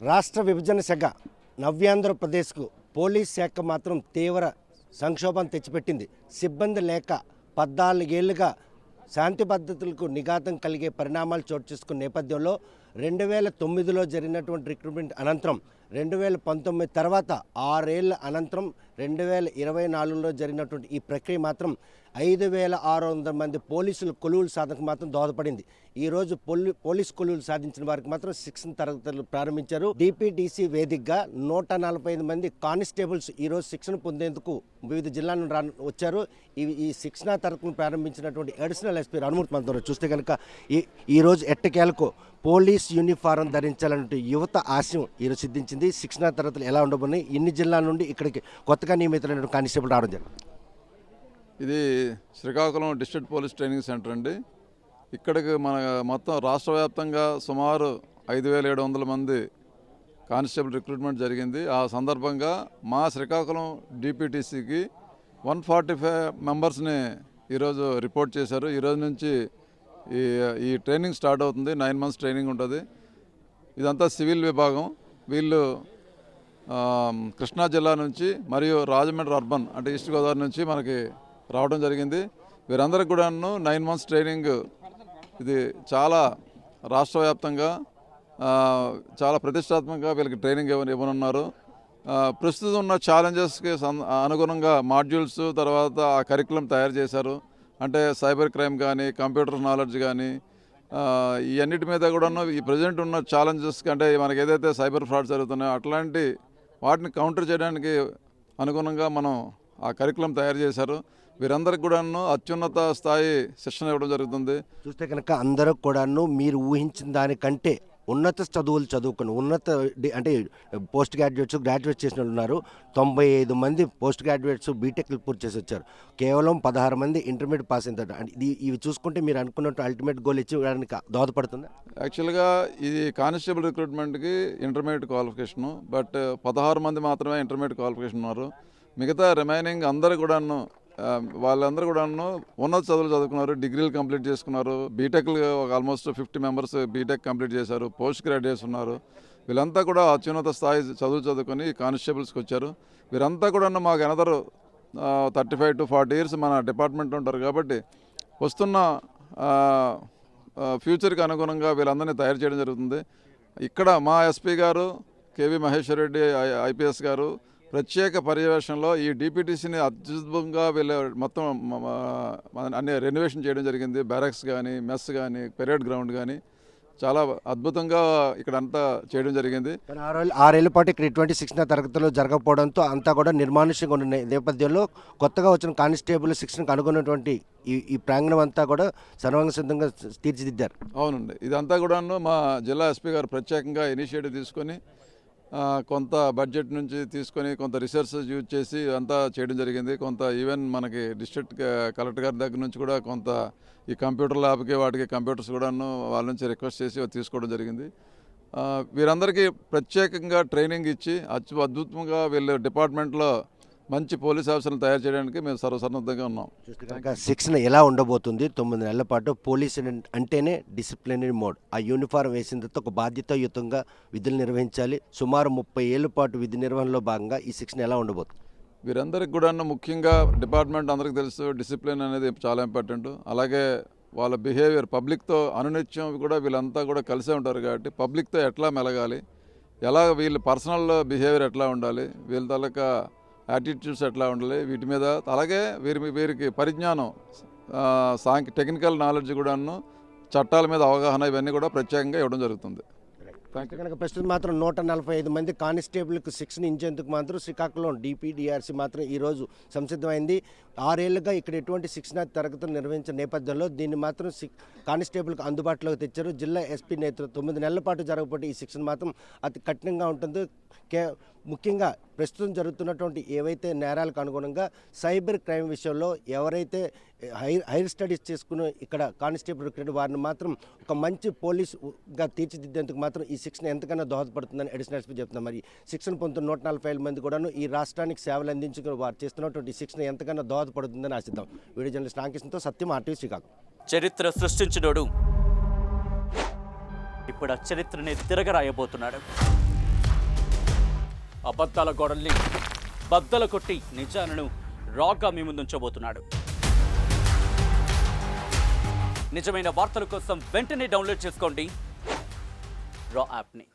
రాష్ట్ర విభజన శాఖ నవ్యాంధ్రప్రదేశ్కు పోలీస్ శాఖ మాత్రం తీవ్ర సంక్షోభం తెచ్చిపెట్టింది. సిబ్బంది లేక 14 ఏళ్లుగా శాంతి భద్రతలకు నిఘాతం కలిగే పరిణామాలు చోటు చేసుకున్న నేపథ్యంలో 2009లో జరిగినటువంటి రిక్రూట్మెంట్ అనంతరం 2019 తర్వాత 6 ఏళ్ల అనంతరం 2024లో జరిగినటువంటి ఈ ప్రక్రియ మాత్రం 5600 మంది పోలీసులు కొలువులు సాధనకు మాత్రం దోహదపడింది. ఈరోజు పోలీస్ కొలువులు సాధించిన వారికి మాత్రం శిక్షణ తరగతులు ప్రారంభించారు. డిపిడిసి వేదికగా 145 మంది కానిస్టేబుల్స్ ఈరోజు శిక్షణ పొందేందుకు వివిధ జిల్లాల నుండి వచ్చారు. ఈ శిక్షణ తరగతులను ప్రారంభించినటువంటి అడిషనల్ ఎస్పీ రాణమూర్తి మనతో చూస్తే కనుక ఈరోజు ఎట్టకేలకు పోలీస్ యూనిఫారం ధరించాలనే యువత ఆశయం ఈరోజు సిద్ధించింది. శిక్షణ తరగతులు ఎలా ఉండబోతున్నాయి, ఇన్ని జిల్లాల నుండి ఇక్కడికి కొత్తగా నియమితులైన కానిస్టేబుల్ రావడం జరిగింది. ఇది Srikakulam district police training centre అండి. ఇక్కడికి మన మొత్తం రాష్ట్ర వ్యాప్తంగా సుమారు 5700 మంది కానిస్టేబుల్ రిక్రూట్మెంట్ జరిగింది. ఆ సందర్భంగా మా శ్రీకాకుళం డిపిటిసికి 145 మెంబర్స్ని ఈరోజు రిపోర్ట్ చేశారు. ఈరోజు నుంచి ఈ ట్రైనింగ్ స్టార్ట్ అవుతుంది. 9 మంత్స్ ట్రైనింగ్ ఉంటుంది. ఇదంతా సివిల్ విభాగం. వీళ్ళు కృష్ణా జిల్లా నుంచి మరియు రాజమండ్రి అర్బన్ అంటే ఈస్ట్ గోదావరి నుంచి మనకి రావడం జరిగింది. వీరందరికి కూడా 9 మంత్స్ ట్రైనింగ్ ఇది చాలా రాష్ట్ర వ్యాప్తంగా చాలా ప్రతిష్టాత్మకంగా వీళ్ళకి ట్రైనింగ్ ఇవ్వనున్నారు. ప్రస్తుతం ఉన్న ఛాలెంజెస్కి అనుగుణంగా మాడ్యూల్స్ తర్వాత ఆ కరికులం తయారు చేశారు. అంటే సైబర్ క్రైమ్ కానీ కంప్యూటర్ నాలెడ్జ్ కానీ ఈ అన్నిటి మీద కూడా ఈ ప్రజెంట్ ఉన్న ఛాలెంజెస్కి అంటే మనకి ఏదైతే సైబర్ ఫ్రాడ్ జరుగుతున్నాయో అట్లాంటి వాటిని కౌంటర్ చేయడానికి అనుగుణంగా మనం ఆ కరికులం తయారు చేశారు. వీరందరికి కూడాను అత్యున్నత స్థాయి శిక్షణ ఇవ్వడం జరుగుతుంది. చూస్తే కనుక అందరూ కూడాను మీరు ఊహించిన దానికంటే ఉన్నత చదువులు చదువుకుని అంటే పోస్ట్ గ్రాడ్యుయేట్స్ చేసిన వాళ్ళు ఉన్నారు. 95 మంది పోస్ట్ గ్రాడ్యుయేట్స్ బీటెక్లు పూర్తి చేసి వచ్చారు. కేవలం 16 మంది ఇంటర్మీడియట్ పాస్ అయినారు. అంటే ఇవి చూసుకుంటే మీరు అనుకున్నట్టు అల్టిమేట్ గోల్ ఇచ్చేయడానికి దోహదపడుతుంది. యాక్చువల్గా ఇది కానిస్టేబుల్ రిక్రూట్మెంట్కి ఇంటర్మీడియట్ క్వాలిఫికేషను, బట్ 16 మంది మాత్రమే ఇంటర్మీడియట్ క్వాలిఫికేషన్ ఉన్నారు. మిగతా రిమైనింగ్ అందరూ కూడాను వాళ్ళందరూ కూడాను ఉన్నత చదువులు చదువుకున్నారు, డిగ్రీలు కంప్లీట్ చేసుకున్నారు. బీటెక్లు ఆల్మోస్ట్ 50 మెంబర్స్ బీటెక్ కంప్లీట్ చేశారు, పోస్ట్ గ్రాడ్యుయేట్స్ ఉన్నారు. వీళ్ళంతా కూడా అత్యున్నత స్థాయి చదువుకొని కానిస్టేబుల్స్కి వచ్చారు. వీరంతా కూడా మాకు అనదర్ 35 to 40 ఇయర్స్ మన డిపార్ట్మెంట్లో ఉంటారు. కాబట్టి వస్తున్న ఫ్యూచర్కి అనుగుణంగా వీళ్ళందరినీ తయారు చేయడం జరుగుతుంది. ఇక్కడ మా ఎస్పీ గారు కేవీ మహేశ్వర్ రెడ్డి ఐపీఎస్ గారు ప్రత్యేక పర్యవేక్షణలో ఈ డిపిటిసిని అద్భుతంగా వీళ్ళ మొత్తం అన్ని రెనోవేషన్ చేయడం జరిగింది. బ్యారక్స్ కానీ, మెస్ కానీ, పెరేడ్ గ్రౌండ్ కానీ చాలా అద్భుతంగా ఇక్కడ అంతా చేయడం జరిగింది. 6 ఏళ్ల పాటు ఇక్కడ ఇటువంటి శిక్షణ తరగతులు జరగకపోవడంతో అంతా కూడా నిర్మానుష్యంగా ఉన్న నేపథ్యంలో కొత్తగా వచ్చిన కానిస్టేబుల్ శిక్షణకు అనుకున్నటువంటి ఈ ప్రాంగణం అంతా కూడా సర్వాంగ సిద్ధంగా తీర్చిదిద్దారు. అవునండి, ఇదంతా కూడాను మా జిల్లా ఎస్పీ గారు ప్రత్యేకంగా ఇనిషియేటివ్ తీసుకొని కొంత బడ్జెట్ నుంచి తీసుకొని కొంత రీసెర్చ్ యూజ్ చేసి అంతా చేయడం జరిగింది. కొంత ఈవెన్ మనకి డిస్ట్రిక్ట్ కలెక్టర్ గారి దగ్గర నుంచి కూడా కొంత ఈ కంప్యూటర్ ల్యాబ్కి వాటికి కంప్యూటర్స్ కూడాను వాళ్ళ నుంచి రిక్వెస్ట్ చేసి తీసుకోవడం జరిగింది. వీరందరికీ ప్రత్యేకంగా ట్రైనింగ్ ఇచ్చి అద్భుతంగా వీళ్ళ డిపార్ట్మెంట్లో మంచి పోలీస్ ఆఫీసర్లు తయారు చేయడానికి మేము సర్వసన్నద్ధంగా ఉన్నాం. శిక్షణ ఎలా ఉండబోతుంది? 9 నెలల పాటు పోలీస్ అంటేనే డిసిప్లినరీ మోడ్. ఆ యూనిఫారం వేసిన తర్వాత ఒక బాధ్యతాయుతంగా విధులు నిర్వహించాలి. సుమారు 30 ఏళ్ల పాటు విధి నిర్వహణలో భాగంగా ఈ శిక్షణ ఎలా ఉండబోతుంది? వీరందరికీ కూడా ముఖ్యంగా డిపార్ట్మెంట్ అందరికీ తెలుసు, డిసిప్లిన్ అనేది చాలా ఇంపార్టెంట్. అలాగే వాళ్ళ బిహేవియర్ పబ్లిక్తో అనునిత్యం కూడా వీళ్ళంతా కూడా కలిసే ఉంటారు. కాబట్టి పబ్లిక్తో ఎట్లా మెలగాలి, ఎలా వీళ్ళ పర్సనల్ బిహేవియర్ ఎట్లా ఉండాలి, వీళ్ళ తాలూకా యాటిట్యూడ్స్ ఎట్లా ఉండాలి, వీటి మీద అలాగే వీరికి పరిజ్ఞానం, టెక్నికల్ నాలెడ్జ్ కూడాను, చట్టాల మీద అవగాహన ఇవన్నీ కూడా ప్రత్యేకంగా ఇవ్వడం జరుగుతుంది. కనుక ప్రస్తుతం మాత్రం 145 మంది కానిస్టేబుల్కి శిక్షణ ఇచ్చేందుకు మాత్రం శ్రీకాకుళం డిపిడిఆర్సి మాత్రం ఈరోజు సంసిద్ధమైంది. 6 ఏళ్లుగా ఇక్కడ ఎటువంటి శిక్షణ తరగతులు నిర్వహించిన నేపథ్యంలో దీన్ని మాత్రం కానిస్టేబుల్కి అందుబాటులోకి తెచ్చారు. జిల్లా ఎస్పీ నేతృత్వం 9 నెలల పాటు జరగబోయే ఈ శిక్షణ మాత్రం అతి కఠినంగా ఉంటుంది. ముఖ్యంగా ప్రస్తుతం జరుగుతున్నటువంటి ఏవైతే నేరాలకు అనుగుణంగా సైబర్ క్రైమ్ విషయంలో ఎవరైతే హైర్ స్టడీస్ చేసుకుని ఇక్కడ కానిస్టేబుల్ రిక్రూట్ వారిని మాత్రం ఒక మంచి పోలీసుగా తీర్చిదిద్దేందుకు మాత్రం ఈ శిక్షణ ఎంతకన్నా దోహదపడుతుందని అడిషనల్ ఎస్పీ చెప్తున్నారు. మరి శిక్షణ పొందుతున్న 145 మంది కూడాను ఈ రాష్ట్రానికి సేవలు అందించుకుని వారు చేస్తున్నటువంటి శిక్షణ ఎంతకన్నా దోహదపడుతుందని ఆశిద్దాం. వీడియో జర్నలిస్ట్ రామకృష్ణతో సత్యం, RTV శ్రీకాకుళం. చరిత్ర సృష్టించినోడు ఇప్పుడు ఆ చరిత్రని తిరగరాయబోతున్నాడు. అబద్ధాల గోడల్ని బద్దలు కొట్టి నిజాలను రాగా మీ ముందుంచబోతున్నాడు. నిజమైన వార్తల కోసం వెంటనే డౌన్లోడ్ చేసుకోండి రా యాప్ని.